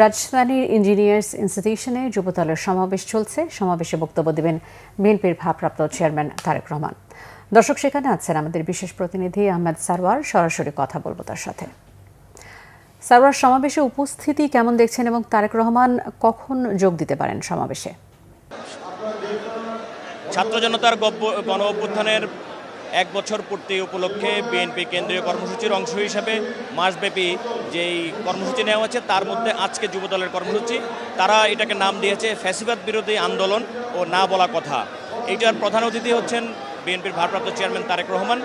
রাজধানীর ইঞ্জিনিয়ার্স ইনস্টিটিউশনে যুবদলের সমাবেশ চলছে। সমাবেশে বক্তব্য দেবেন বিএনপির ভারপ্রাপ্ত চেয়ারম্যান তারেক রহমান। দর্শক, সেখানে আছেন আমাদের বিশেষ প্রতিনিধি আহমেদ সারওয়ার। সরাসরি কথা বলবো তার সাথে। সারওয়ার, সমাবেশে উপস্থিতি কেমন দেখছেন এবং তারেক রহমান কখন যোগ দিতে পারেন সমাবেশে? ছাত্র জনতার গণ অভ্যুত্থানের 1 বছর পূর্তি উপলক্ষে বিএনপি কেন্দ্রীয় কর্মসূচির অংশ হিসাবে মাসব্যাপী যেই কর্মসূচি নেওয়া হচ্ছে তার মধ্যে আজকে যুবদলের কর্মসূচি। তারা এটাকে নাম দিয়েছে ফ্যাসিবাদ বিরোধী আন্দোলন ও না বলা কথা। এইটার প্রধান অতিথি হচ্ছেন বিএনপির ভারপ্রাপ্ত চেয়ারম্যান তারেক রহমান।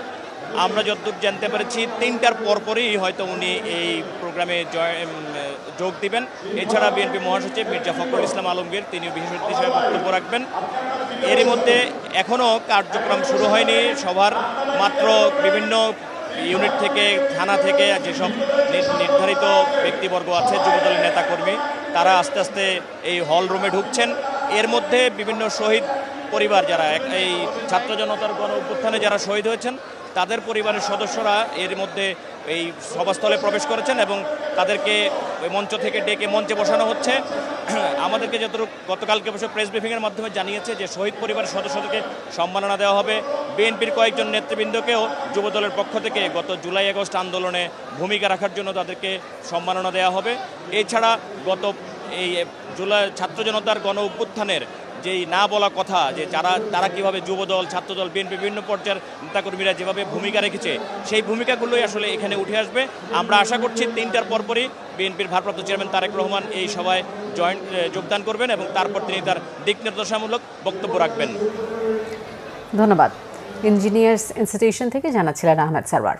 আমরা যতদূর জানতে পেরেছি 3টার পরপরই হয়তো উনি এই প্রোগ্রামে যোগ দিবেন। এছাড়া বিএনপি মহাসচিব মির্জা ফখরুল ইসলাম আলমগীর তিনিও বিশেষ অতিথি হিসেবে বক্তব্য রাখবেন। এরই মধ্যে এখনও কার্যক্রম শুরু হয়নি সভার। মাত্র বিভিন্ন ইউনিট থেকে, থানা থেকে যেসব নির্ধারিত ব্যক্তিবর্গ আছে, যুবদলের নেতাকর্মী, তারা আস্তে আস্তে এই হল রুমে ঢুকছেন। এর মধ্যে বিভিন্ন শহীদ পরিবার, যারা এই ছাত্র জনতার গণ অভ্যুত্থানে যারা শহীদ হয়েছেন তাদের পরিবারের সদস্যরা এর মধ্যে এই সভাস্থলে প্রবেশ করেছেন এবং তাদেরকে মঞ্চ থেকে ডেকে মঞ্চে বসানো হচ্ছে। আমাদেরকে যতটুকু গতকালকে অবশ্য প্রেস ব্রিফিংয়ের মাধ্যমে জানিয়েছে যে শহীদ পরিবারের সদস্যদেরকে সম্মাননা দেওয়া হবে। বিএনপির কয়েকজন নেতৃবৃন্দকেও যুবদলের পক্ষ থেকে গত জুলাই আগস্ট আন্দোলনে ভূমিকা রাখার জন্য তাদেরকে সম্মাননা দেওয়া হবে। এছাড়া গত এই ছাত্র জনতার গণ অভ্যুত্থানের যেই না বলা কথা, যে তারা কীভাবে যুবদল, ছাত্রদল, বিএনপি বিভিন্ন পর্যায়ের নেতাকর্মীরা যেভাবে ভূমিকা রেখেছে, সেই ভূমিকাগুলোই আসলে এখানে উঠে আসবে। আমরা আশা করছি 3টার পরপরই বিএনপির ভারপ্রাপ্ত চেয়ারম্যান তারেক রহমান এই সভায় যোগদান করবেন এবং তারপর তিনি তার দিক নির্দেশনামূলক বক্তব্য রাখবেন। ধন্যবাদ। ইঞ্জিনিয়ার্স ইনস্টিটিউশন থেকে জানাচ্ছিলেন আহমেদ সারওয়ার।